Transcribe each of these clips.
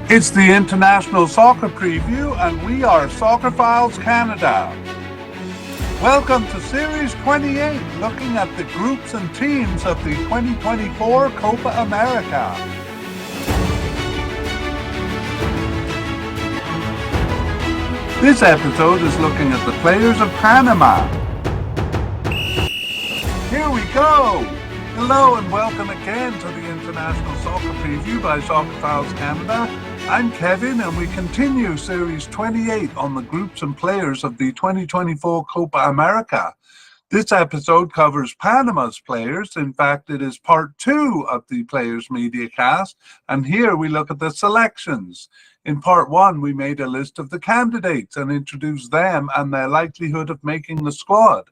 It's the International Soccer Preview, and we are Soccerphiles Canada. Welcome to Series 28, looking at the groups and teams of the 2024 Copa America. This episode is looking at the players of Panama. Here we go! Hello and welcome again to the International Soccer Preview by Soccerphiles Canada. I'm Kevin, and we continue Series 28 on the groups and players of the 2024 Copa America. This episode covers Panama's players. In fact, it is part 2 of the Players Mediacast, and here we look at the selections. In part 1, we made a list of the candidates and introduced them and their likelihood of making the squad.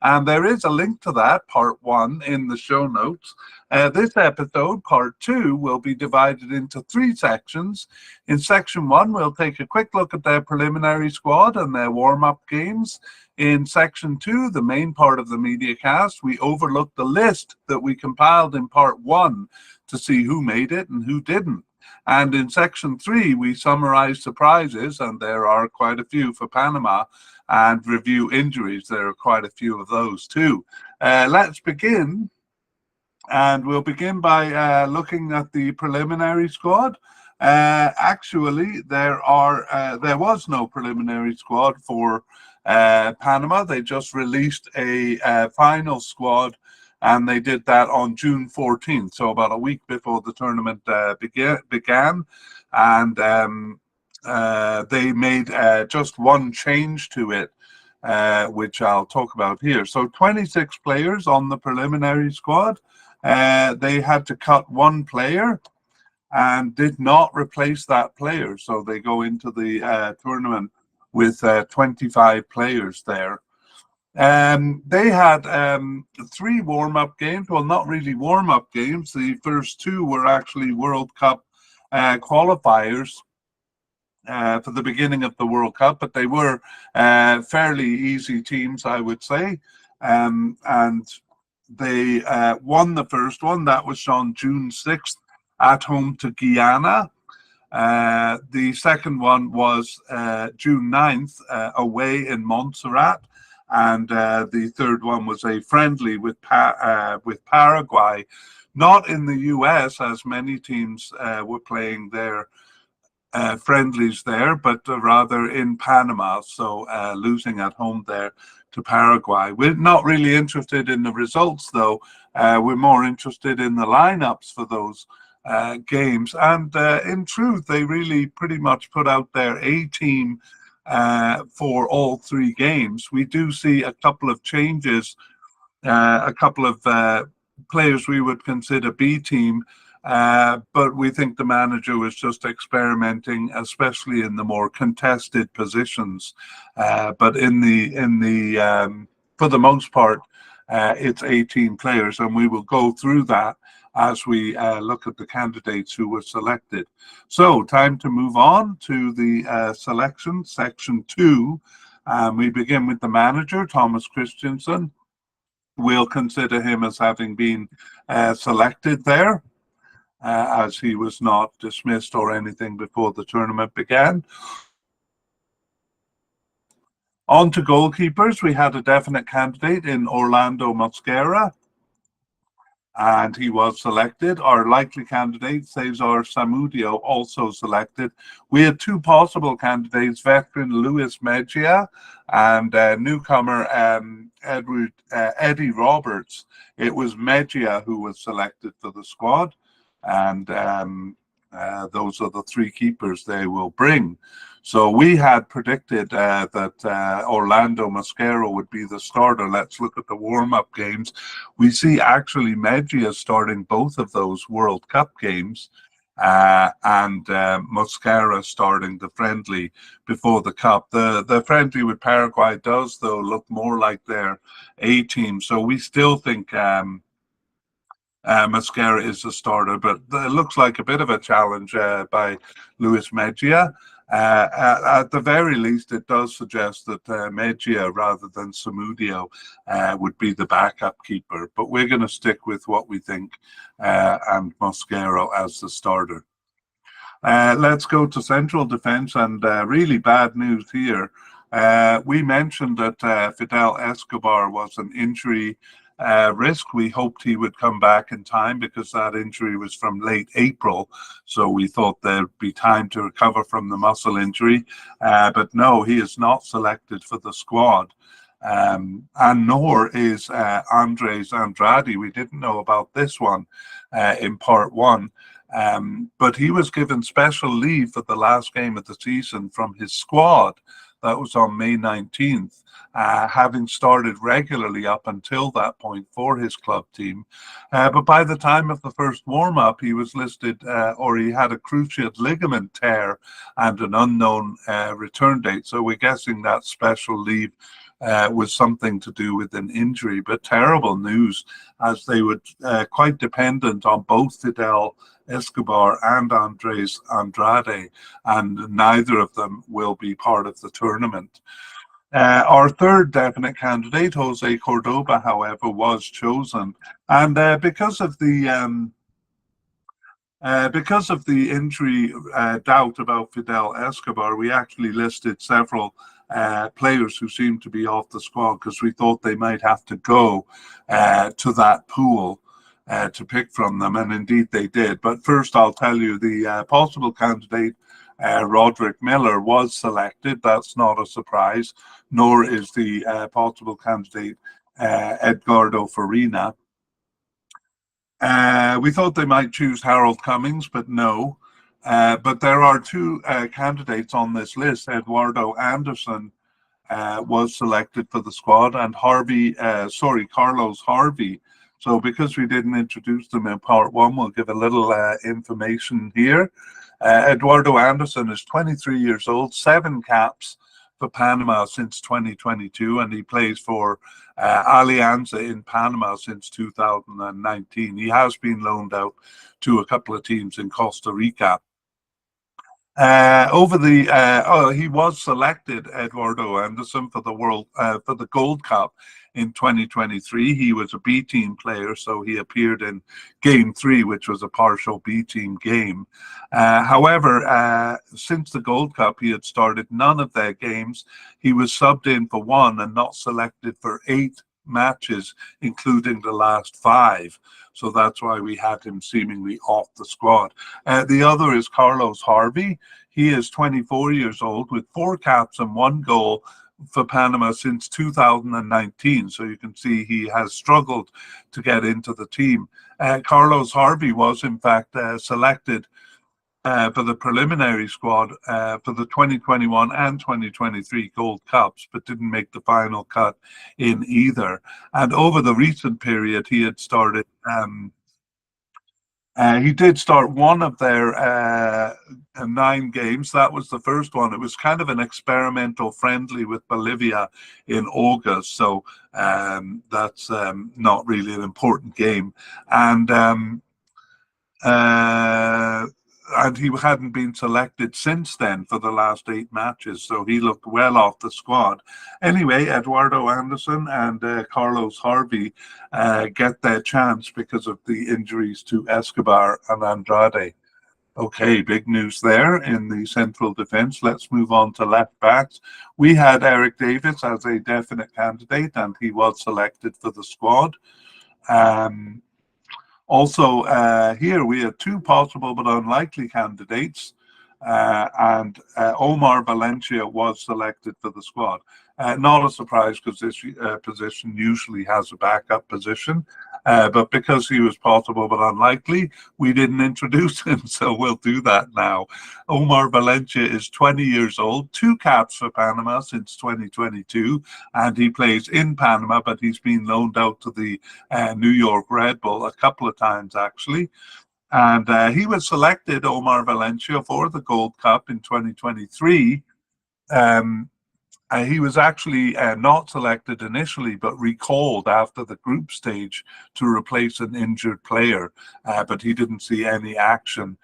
And there is a link to that, part 1, in the show notes. This episode, part 2, will be divided into 3 sections. In section 1, we'll take a quick look at their preliminary squad and their warm-up games. In section 2, the main part of the mediacast, we overlook the list that we compiled in part 1 to see who made it and who didn't. And in section 3, we summarize surprises, and there are quite a few for Panama, and review injuries. There are quite a few of those too. Let's begin, and we'll begin by looking at the preliminary squad. Actually, there was no preliminary squad for Panama. They just released a final squad, and they did that on June 14th, so about a week before the tournament began. And they made just one change to it, which I'll talk about here. So 26 players on the preliminary squad. They had to cut one player and did not replace that player. So they go into the tournament with 25 players there. They had 3 warm-up games. Well, not really warm-up games. The first 2 were actually World Cup qualifiers for the beginning of the World Cup, but they were fairly easy teams, I would say. And they won the first one. That was on June 6th at home to Guyana. The second one was June 9th away in Montserrat. And the third one was a friendly with Paraguay, not in the US, as many teams were playing their friendlies there, but rather in Panama, so losing at home there to Paraguay. We're not really interested in the results, though. We're more interested in the lineups for those games. And in truth, they really pretty much put out their A-team for all 3 games. We do see a couple of changes, a couple of players we would consider B-team, but we think the manager was just experimenting, especially in the more contested positions. But for the most part, it's 18 players, and we will go through that as we look at the candidates who were selected. So, time to move on to the selection, section 2. We begin with the manager, Thomas Christiansen. We'll consider him as having been selected there, as he was not dismissed or anything before the tournament began. On to goalkeepers, we had a definite candidate in Orlando Mosquera, and he was selected. Our likely candidate, Cesar Samudio, also selected. We had 2 possible candidates, veteran Luis Mejia and newcomer Eddie Roberts. It was Mejia who was selected for the squad, and those are the 3 keepers they will bring. So we had predicted that Orlando Mosquera would be the starter. Let's look at the warm-up games. We see actually Mejia starting both of those World Cup games, and Mosquera starting the friendly before the Cup. The friendly with Paraguay does, though, look more like their A-team. So we still think Mosquera is the starter, but it looks like a bit of a challenge by Luis Mejia. At the very least, it does suggest that Mejia, rather than Samudio, would be the backup keeper. But we're going to stick with what we think, and Mosquera as the starter. Let's go to central defense, and really bad news here. We mentioned that Fidel Escobar was an injury risk. We hoped he would come back in time because that injury was from late April. So we thought there'd be time to recover from the muscle injury. But no, he is not selected for the squad. And nor is Andres Andrade. We didn't know about this one in part one. But he was given special leave for the last game of the season from his squad. That was on May 19th, having started regularly up until that point for his club team. But by the time of the first warm-up, he was listed, or he had a cruciate ligament tear and an unknown return date. So we're guessing that special leave was something to do with an injury. But terrible news, as they were quite dependent on both Fidel Escobar and Andres Andrade, and neither of them will be part of the tournament. Our third definite candidate, Jose Cordoba, however, was chosen, and because of the injury doubt about Fidel Escobar, we actually listed several players who seemed to be off the squad because we thought they might have to go to that pool to pick from them, and indeed they did. But first, I'll tell you the possible candidate, Roderick Miller, was selected. That's not a surprise, nor is the possible candidate Edgardo Farina. We thought they might choose Harold Cummings, but no. But there are two candidates on this list. Eduardo Anderson was selected for the squad, and Carlos Harvey. So because we didn't introduce them in part one, we'll give a little information here. Eduardo Anderson is 23 years old, 7 caps for Panama since 2022, and he plays for Alianza in Panama since 2019. He has been loaned out to a couple of teams in Costa Rica. He was selected, Eduardo Anderson, for the Gold Cup in 2023. He was a B team player, so he appeared in Game 3, which was a partial B team game. However, since the Gold Cup, he had started none of their games. He was subbed in for 1 and not selected for 8 matches, including the last 5. So that's why we had him seemingly off the squad. The other is Carlos Harvey. He is 24 years old with 4 caps and 1 goal for Panama since 2019. So you can see he has struggled to get into the team. Carlos Harvey was in fact selected for the preliminary squad for the 2021 and 2023 Gold Cups, but didn't make the final cut in either. And over the recent period, he had started. He did start one of their 9 games. That was the first one. It was kind of an experimental friendly with Bolivia in August, so that's not really an important game. And he hadn't been selected since then for the last 8 matches, so he looked well off the squad. Anyway, Eduardo Anderson and Carlos Harvey get their chance because of the injuries to Escobar and Andrade. Okay, big news there in the central defense. Let's move on to left backs. We had Eric Davis as a definite candidate, and he was selected for the squad. Also, here we had 2 possible but unlikely candidates, and Omar Valencia was selected for the squad. Not a surprise because this position usually has a backup position, but because he was possible but unlikely, we didn't introduce him, so we'll do that now. Omar Valencia is 20 years old, 2 caps for Panama since 2022, and he plays in Panama, but he's been loaned out to the New York Red Bull a couple of times, actually. And he was selected, Omar Valencia, for the Gold Cup in 2023. He was actually not selected initially, but recalled after the group stage to replace an injured player, but he didn't see any action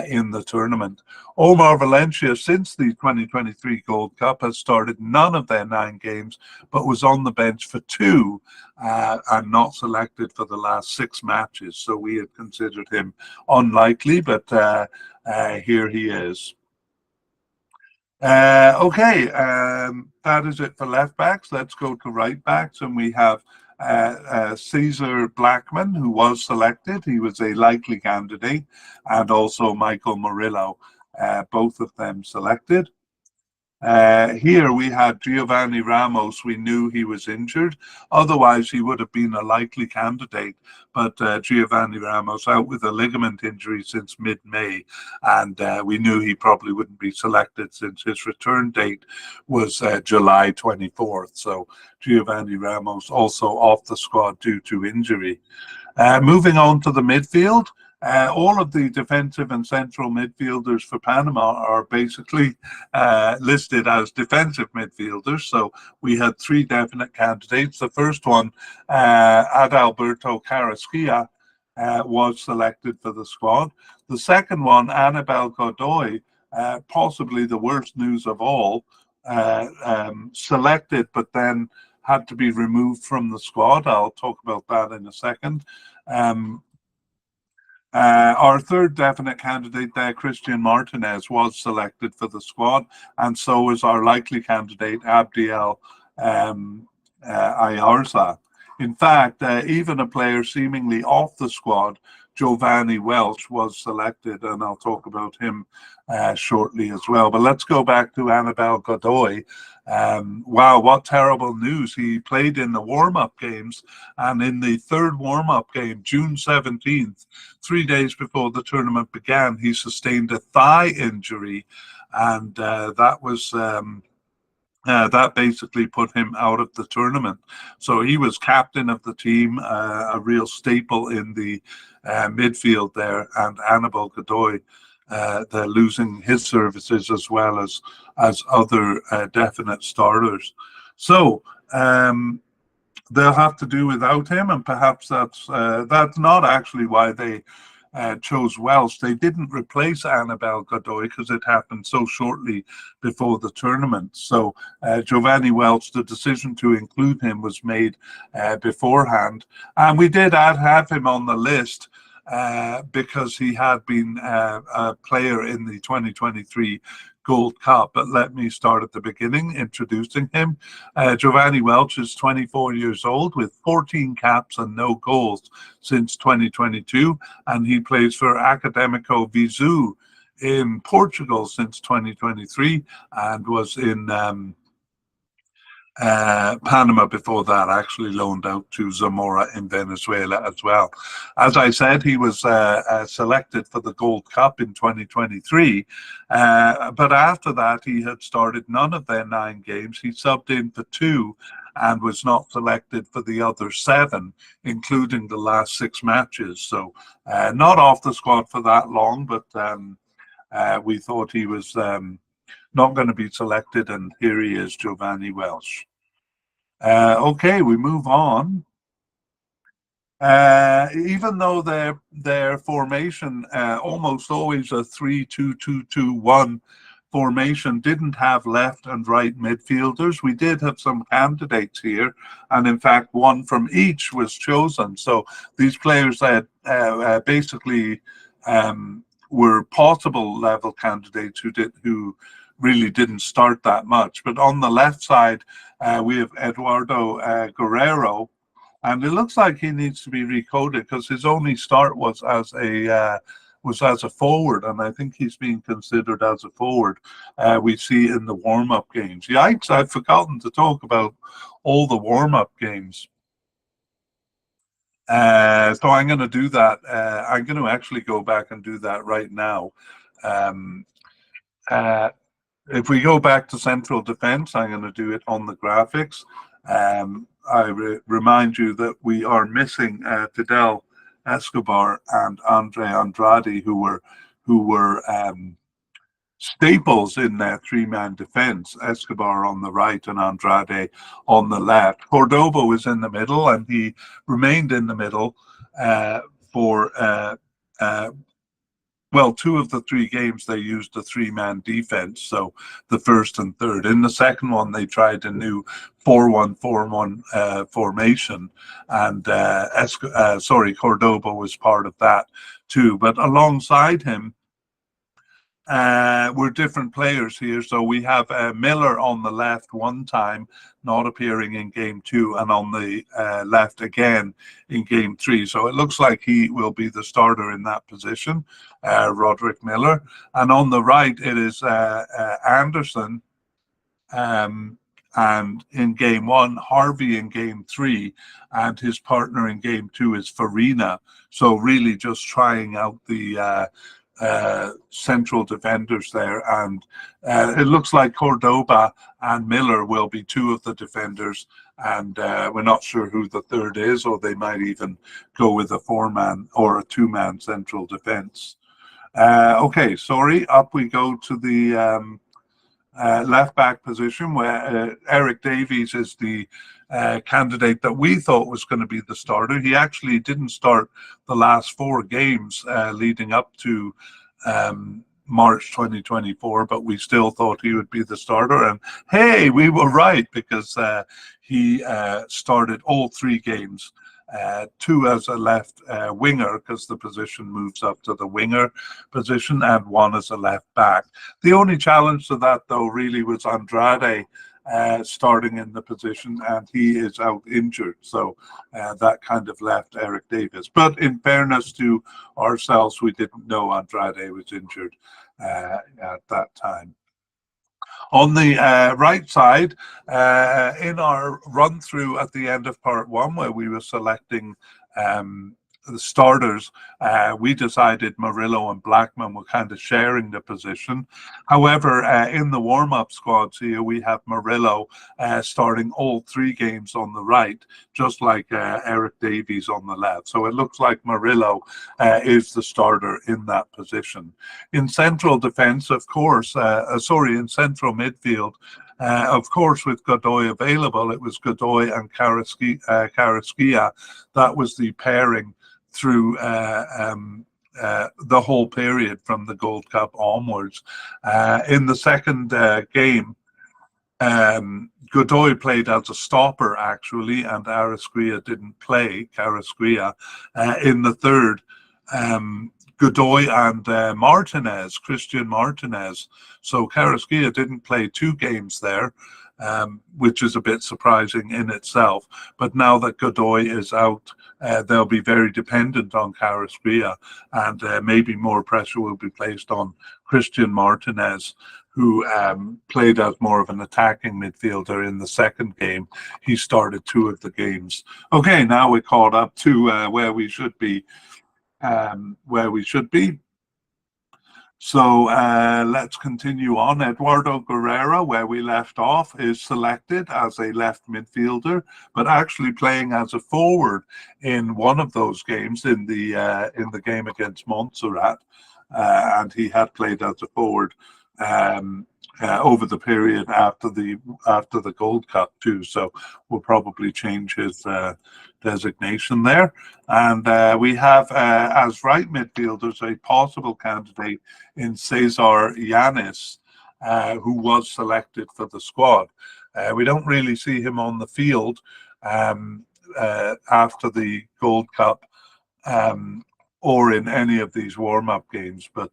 in the tournament. Omar Valencia, since the 2023 Gold Cup, has started none of their 9 games, but was on the bench for 2 and not selected for the last 6 matches. So we had considered him unlikely, but Here he is. Okay, that is it for left backs. Let's go to right backs, and we have Caesar Blackman, who was selected. He was a likely candidate, and also Michael Murillo, both of them selected. Here we had Giovanni Ramos. We knew he was injured. Otherwise, he would have been a likely candidate. But Giovanni Ramos out with a ligament injury since mid-May. And we knew he probably wouldn't be selected since his return date was July 24th. So Giovanni Ramos also off the squad due to injury. Moving on to the midfield. All of the defensive and central midfielders for Panama are basically listed as defensive midfielders. So we had three definite candidates. The first one, Adalberto Carrasquilla, was selected for the squad. The second one, Anibal Godoy, possibly the worst news of all, selected but then had to be removed from the squad. I'll talk about that in a second. Our third definite candidate there, Christian Martinez, was selected for the squad, and so was our likely candidate, Abdiel Ayarza. In fact, even a player seemingly off the squad, Giovanni Welch, was selected, and I'll talk about him shortly as well. But let's go back to Anibal Godoy. Wow, what terrible news. He played in the warm-up games, and in the third warm-up game, June 17th, 3 days before the tournament began, he sustained a thigh injury, and that basically put him out of the tournament. So he was captain of the team, a real staple in the midfield there, and Anibal Godoy, they're losing his services as well as other definite starters. So they'll have to do without him, and perhaps that's not actually why they chose Welsh. They didn't replace Anibal Godoy because it happened so shortly before the tournament. So Giovanni Welch, the decision to include him was made beforehand, and we did have him on the list because he had been a player in the 2023 Gold Cup. But let me start at the beginning, introducing him. Giovanni Welch is 24 years old with 14 caps and no goals since 2022, and he plays for Académico Viseu in Portugal since 2023 and was in Panama before that, actually loaned out to Zamora in Venezuela as well. As I said, he was selected for the Gold Cup in 2023, but after that he had started none of their 9 games. He subbed in for 2 and was not selected for the other 7, including the last 6 matches. So not off the squad for that long, but we thought he was not going to be selected, and here he is, Giovanni Welch. Okay, we move on. Even though their formation, almost always a 3-2-2-2-1 formation, didn't have left and right midfielders, we did have some candidates here, and in fact one from each was chosen. So these players that basically were possible level candidates who really didn't start that much. But on the left side, we have Eduardo Guerrero, and it looks like he needs to be recoded because his only start was as a forward, and I think he's being considered as a forward. We see in the warm-up games. Yikes! I've forgotten to talk about all the warm-up games. So I'm going to do that. I'm going to actually go back and do that right now. If we go back to central defense, I'm going to do it on the graphics. I remind you that we are missing Fidel Escobar and Andre Andrade, who were staples in their 3-man defense. Escobar on the right and Andrade on the left. Cordoba was in the middle, and he remained in the middle for well, 2 of the 3 games they used a 3-man defense, so the first and third. In the second one, they tried a new 4-1-4-1 formation, and Cordoba was part of that too. But alongside him, we're different players here. So we have Miller on the left one time, not appearing in game 2, and on the left again in game 3. So it looks like he will be the starter in that position, Roderick Miller. And on the right, it is Anderson. And in game 1, Harvey in game 3, and his partner in game 2 is Farina. So really just trying out the central defenders there, and it looks like Cordoba and Miller will be 2 of the defenders, and we're not sure who the third is, or they might even go with a 4-man or a 2-man central defense. Okay, sorry, up we go to the left back position, where Eric Davies is the candidate that we thought was going to be the starter. He actually didn't start the last 4 games leading up to March 2024, but we still thought he would be the starter. And hey, we were right, because he started all 3 games. 2 as a left winger, because the position moves up to the winger position, and 1 as a left back. The only challenge to that, though, really was Andrade starting in the position, and he is out injured. So that kind of left Eric Davis. But in fairness to ourselves, we didn't know Andrade was injured at that time. On the right side, in our run through at the end of part 1, where we were selecting the starters, we decided Murillo and Blackman were kind of sharing the position. However, in the warm-up squads here, we have Murillo starting all 3 games on the right, just like Eric Davies on the left. So it looks like Murillo is the starter in that position. In central defense, of course, in central midfield, of course, with Godoy available, it was Godoy and Carrasquilla. That was the pairing through the whole period from the Gold Cup onwards. In the second game, Godoy played as a stopper, actually, and Carrasquilla didn't play. In the third, Godoy and Christian Martinez. So Carrasquilla didn't play 2 games there, which is a bit surprising in itself. But now that Godoy is out, they'll be very dependent on Carrasquilla, and maybe more pressure will be placed on Christian Martinez, who played as more of an attacking midfielder in the second game. He started 2 of the games. Okay, now we're caught up to where we should be. So let's continue on. Eduardo Guerrero, where we left off, is selected as a left midfielder, but actually playing as a forward in one of those games, in the game against Montserrat, and he had played as a forward over the period after the Gold Cup too. So we'll probably change his designation there. And we have as right midfielders a possible candidate in Cesar Yanis, who was selected for the squad. We don't really see him on the field after the Gold Cup, or in any of these warm-up games, but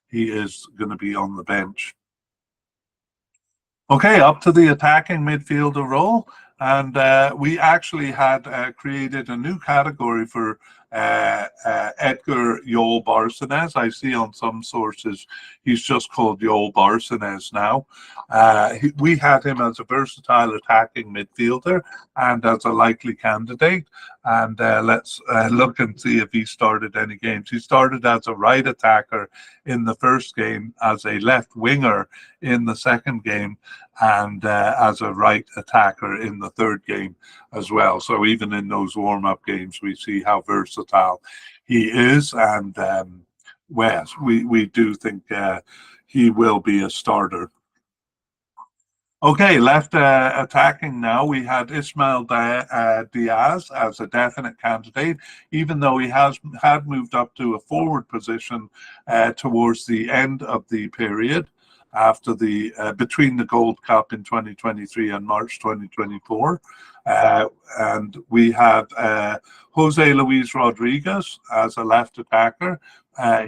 he is going to be on the bench. Okay, up to the attacking midfielder role, and we actually had created a new category for Edgar Yol Barcenas. I see on some sources he's just called Yol Barcenas now. We had him as a versatile attacking midfielder and as a likely candidate. And let's look and see if he started any games. He started as a right attacker in the first game, as a left winger in the second game, and as a right attacker in the third game as well. So even in those warm-up games, we see how versatile he is. And we do think he will be a starter. Okay, left attacking now. We had Ismail Diaz as a definite candidate, even though he had moved up to a forward position towards the end of the period. after the between the Gold Cup in 2023 and March 2024. And we have Jose Luis Rodriguez as a left attacker.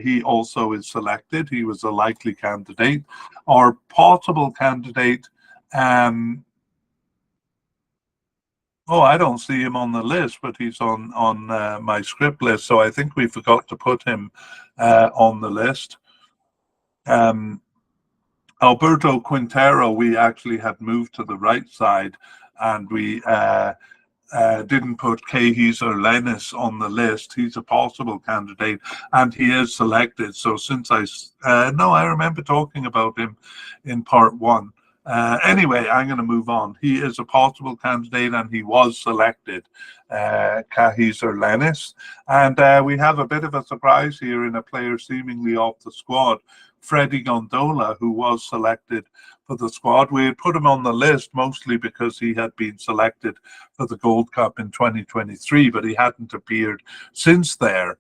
He also is selected. He was a likely candidate. Our possible candidate, oh, I don't see him on the list, but he's on my script list, so I think we forgot to put him on the list. Alberto Quintero, we actually had moved to the right side, and we didn't put Kehis or Lennis on the list. He's a possible candidate, and he is selected. So since I remember talking about him in part one. Anyway, I'm going to move on. He is a possible candidate, and he was selected, Kehis or Lennis. And we have a bit of a surprise here in a player seemingly off the squad, Freddie Gondola, who was selected for the squad. We had put him on the list mostly because he had been selected for the Gold Cup in 2023, but he hadn't appeared since then.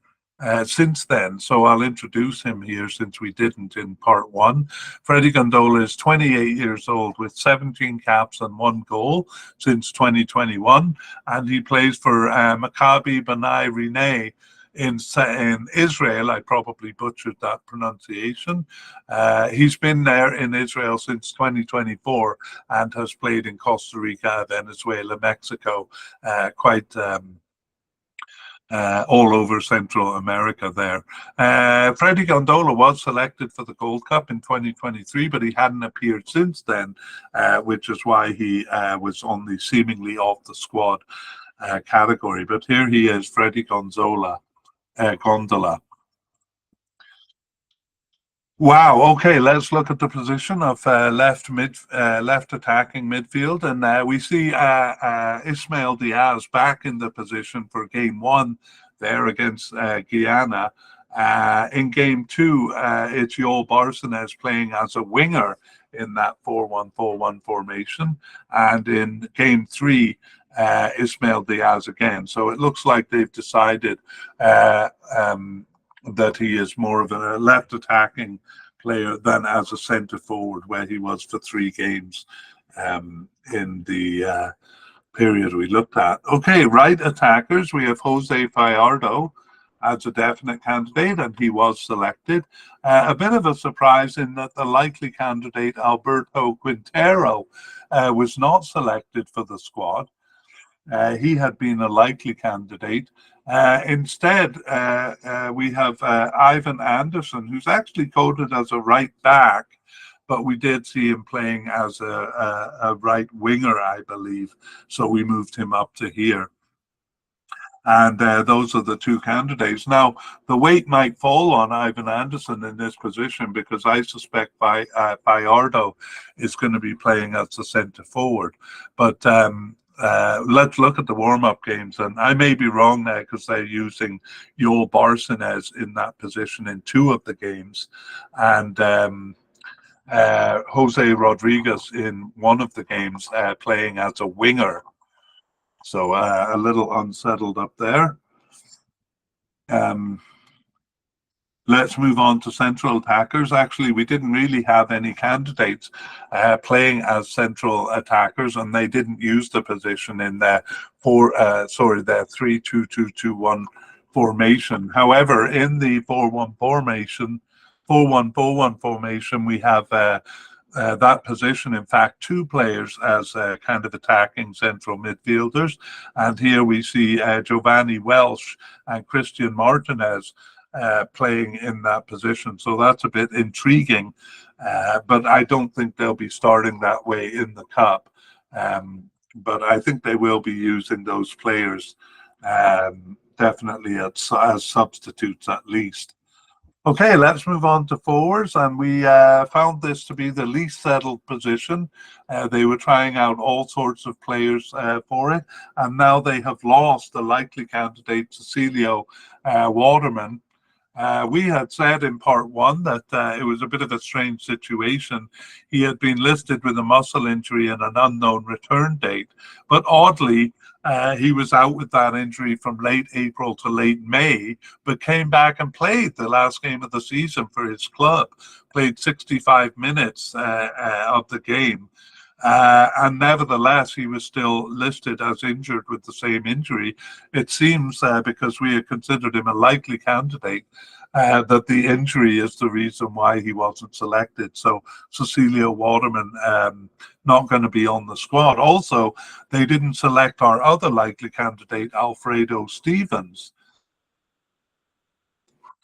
So I'll introduce him here since we didn't in part one. Freddie Gondola is 28 years old with 17 caps and 1 goal since 2021, and he plays for Maccabi Bnei Rinei in Israel. I probably butchered that pronunciation. He's been there in Israel since 2024 and has played in Costa Rica, Venezuela, Mexico, quite all over Central America there. Freddie Gondola was selected for the Gold Cup in 2023, but he hadn't appeared since then, which is why he was on the seemingly off the squad category. But here he is, Freddie Gondola. Wow. Okay, let's look at the position of left attacking midfield, and we see Ismail Diaz back in the position for game one there against Guyana. In game two, it's Joel Barcenas playing as a winger in that 4-1-4-1 formation, and in game three, Ismail Diaz again. So it looks like they've decided that he is more of a left attacking player than as a centre forward, where he was for 3 games in the period we looked at. Okay, right attackers, we have Jose Fajardo as a definite candidate, and he was selected. A bit of a surprise in that the likely candidate, Alberto Quintero, was not selected for the squad. He had been a likely candidate. Instead, we have Ivan Anderson, who's actually coded as a right back, but we did see him playing as a right winger, I believe. So we moved him up to here. And those are the 2 candidates. Now, the weight might fall on Ivan Anderson in this position because I suspect Fajardo is going to be playing as a centre forward. But let's look at the warm-up games, and I may be wrong there because they're using Joel Barcenas in that position in 2 of the games, and Jose Rodriguez in 1 of the games playing as a winger. So a little unsettled up there. Let's move on to central attackers. Actually, we didn't really have any candidates playing as central attackers, and they didn't use the position in their 3-2-2-2-1 formation. However, in the 4-1 formation, 4-1-4-1 formation, we have that position, in fact, 2 players as kind of attacking central midfielders. And here we see Giovanni Welsh and Christian Martinez playing in that position. So that's a bit intriguing, but I don't think they'll be starting that way in the Cup. But I think they will be using those players definitely as substitutes at least. Okay, let's move on to forwards, and we found this to be the least settled position. They were trying out all sorts of players for it, and now they have lost the likely candidate, Cecilio Waterman. We had said in part 1 that it was a bit of a strange situation. He had been listed with a muscle injury and an unknown return date, but oddly, He was out with that injury from late April to late May, but came back and played the last game of the season for his club, played 65 minutes of the game. And nevertheless, he was still listed as injured with the same injury. It seems because we had considered him a likely candidate, that the injury is the reason why he wasn't selected. So Cecilio Waterman not going to be on the squad. Also, they didn't select our other likely candidate, Alfredo Stevens.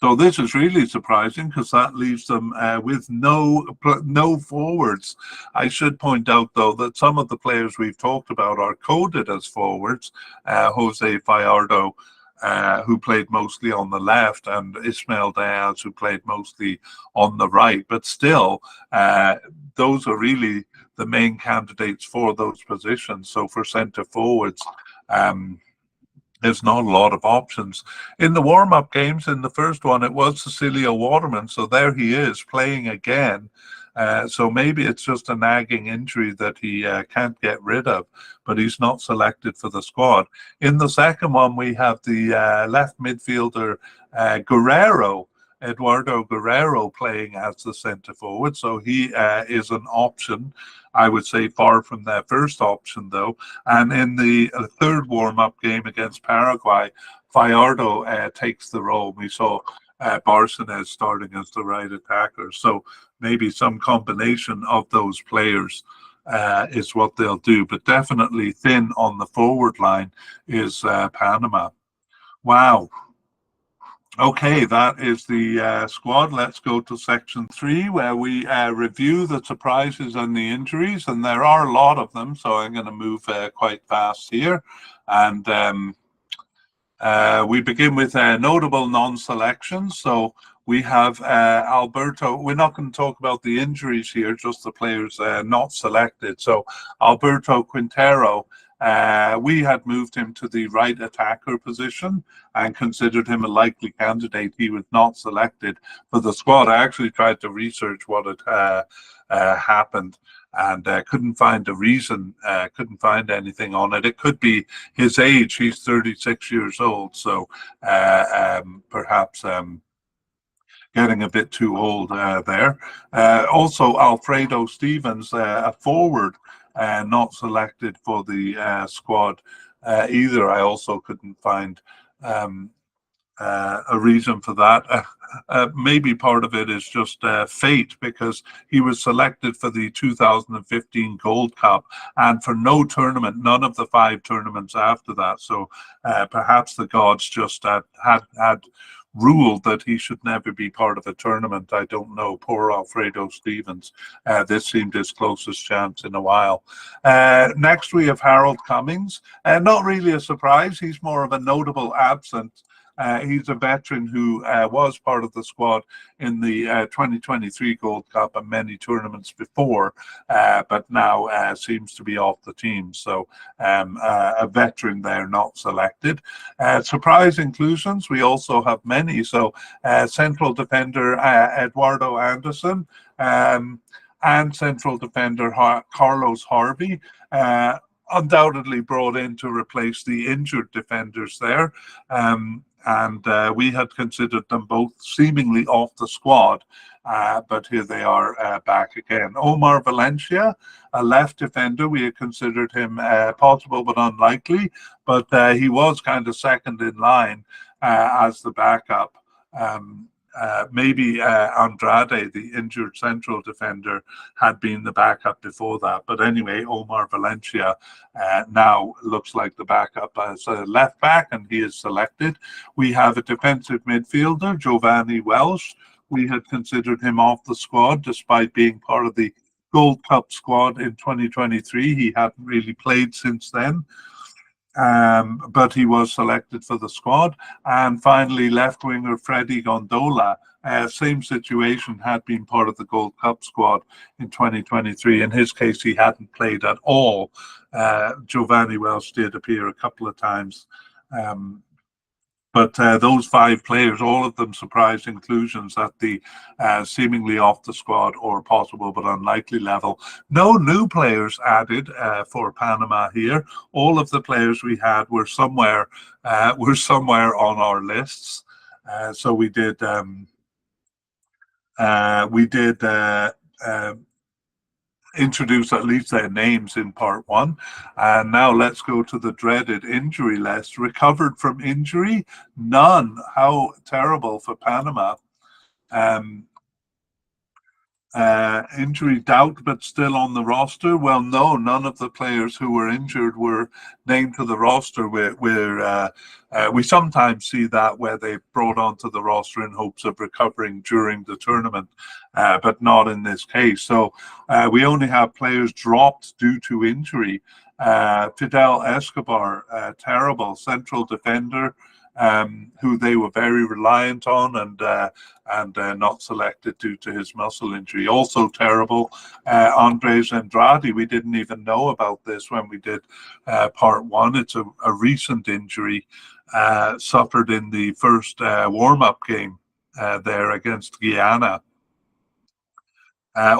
So this is really surprising because that leaves them with no forwards. I should point out, though, that some of the players we've talked about are coded as forwards. Jose Fajardo, who played mostly on the left, and Ismael Diaz, who played mostly on the right. But still, those are really the main candidates for those positions. So for centre forwards, there's not a lot of options. In the warm-up games, in the first one, it was Cecilio Waterman, so there he is playing again. So maybe it's just a nagging injury that he can't get rid of, but he's not selected for the squad. In the second one, we have the left midfielder Guerrero, Eduardo Guerrero, playing as the centre forward. So he is an option, I would say, far from their first option, though. And in the third warm-up game against Paraguay, Fajardo takes the role. We saw Barcenas starting as the right attacker. So maybe some combination of those players is what they'll do. But definitely thin on the forward line is Panama. Wow. Okay, that is the squad. Let's go to section 3, where we review the surprises and the injuries, and there are a lot of them, so I'm going to move quite fast here. And we begin with notable non-selections. So we have Alberto. We're not going to talk about the injuries here, just the players not selected. So Alberto Quintero, we had moved him to the right attacker position and considered him a likely candidate. He was not selected for the squad. I actually tried to research what had happened and couldn't find a reason, couldn't find anything on it. It could be his age. He's 36 years old, so perhaps getting a bit too old there. Also, Alfredo Stevens, a forward, not selected for the squad either. I also couldn't find a reason for that. Maybe part of it is just fate, because he was selected for the 2015 Gold Cup and for no tournament, none of the 5 tournaments after that. So perhaps the gods just had ruled that he should never be part of a tournament. I don't know. Poor Alfredo Stevens. This seemed his closest chance in a while. Next, we have Harold Cummings. Not really a surprise. He's more of a notable absence. He's a veteran who was part of the squad in the 2023 Gold Cup and many tournaments before, but now seems to be off the team. So a veteran there, not selected. Surprise inclusions, we also have many. So central defender Eduardo Anderson and central defender Carlos Harvey. Undoubtedly brought in to replace the injured defenders there. And we had considered them both seemingly off the squad, but here they are back again. Omar Valencia, a left defender, we had considered him possible but unlikely, but he was kind of second in line as the backup. Maybe Andrade, the injured central defender, had been the backup before that. But anyway, Omar Valencia now looks like the backup as a left back, and he is selected. We have a defensive midfielder, Giovanni Welsh. We had considered him off the squad despite being part of the Gold Cup squad in 2023. He hadn't really played since then. But he was selected for the squad. And finally, left winger Freddy Gondola, same situation, had been part of the Gold Cup squad in 2023. In his case, he hadn't played at all. Giovanni Welsh did appear a couple of times, But those 5 players, all of them surprise inclusions at the seemingly off the squad or possible but unlikely level. No new players added for Panama here. All of the players we had were somewhere on our lists. So we did introduce at least their names in part 1. And now let's go to the dreaded injury list. Recovered from injury? None. How terrible for Panama. Injury doubt, but still on the roster? Well, no, none of the players who were injured were named to the roster. We sometimes see that where they've brought onto the roster in hopes of recovering during the tournament, but not in this case. So we only have players dropped due to injury. Fidel Escobar, terrible central defender, who they were very reliant on, and not selected due to his muscle injury. Also terrible, Andres Andrade. We didn't even know about this when we did part 1. It's a recent injury, suffered in the first warm-up game there against Guyana,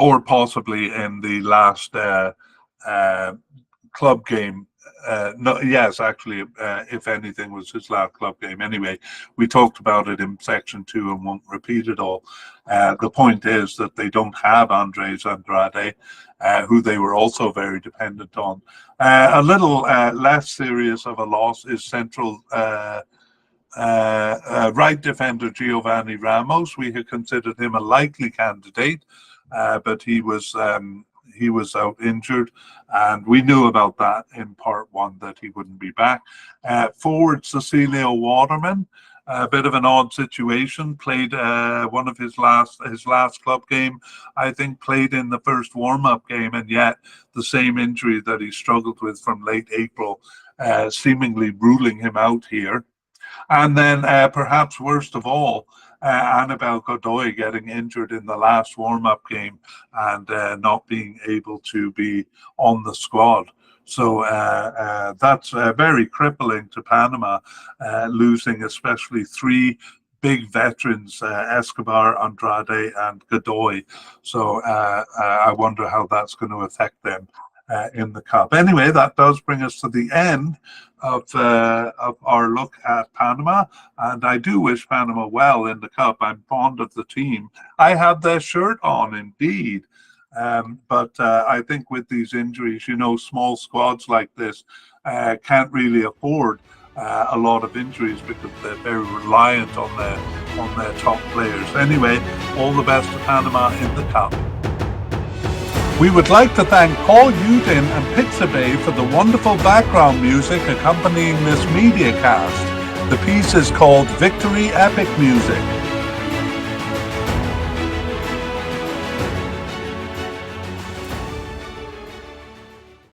or possibly in the last club game. No, yes, actually, if anything, was his last club game. Anyway, we talked about it in section 2 and won't repeat it all. The point is that they don't have Andres Andrade, who they were also very dependent on. A little less serious of a loss is central right defender Giovanni Ramos. We had considered him a likely candidate, but he was out injured, and we knew about that in part 1 that he wouldn't be back. Forward Cecilio Waterman, a bit of an odd situation. Played one of his last club game, I think, played in the first warm-up game, and yet the same injury that he struggled with from late April, seemingly ruling him out here. And then perhaps worst of all, Annabel Godoy getting injured in the last warm-up game and not being able to be on the squad. So that's very crippling to Panama, losing especially 3 big veterans, Escobar, Andrade, and Godoy. So I wonder how that's going to affect them in the Cup. Anyway, that does bring us to the end of our look at Panama, and I do wish Panama well in the Cup. I'm fond of the team. I have their shirt on, indeed. But I think with these injuries, small squads like this can't really afford a lot of injuries because they're very reliant on their top players. Anyway, all the best to Panama in the Cup. We would like to thank Paul Udin and Pixabay for the wonderful background music accompanying this mediacast. The piece is called Victory Epic Music.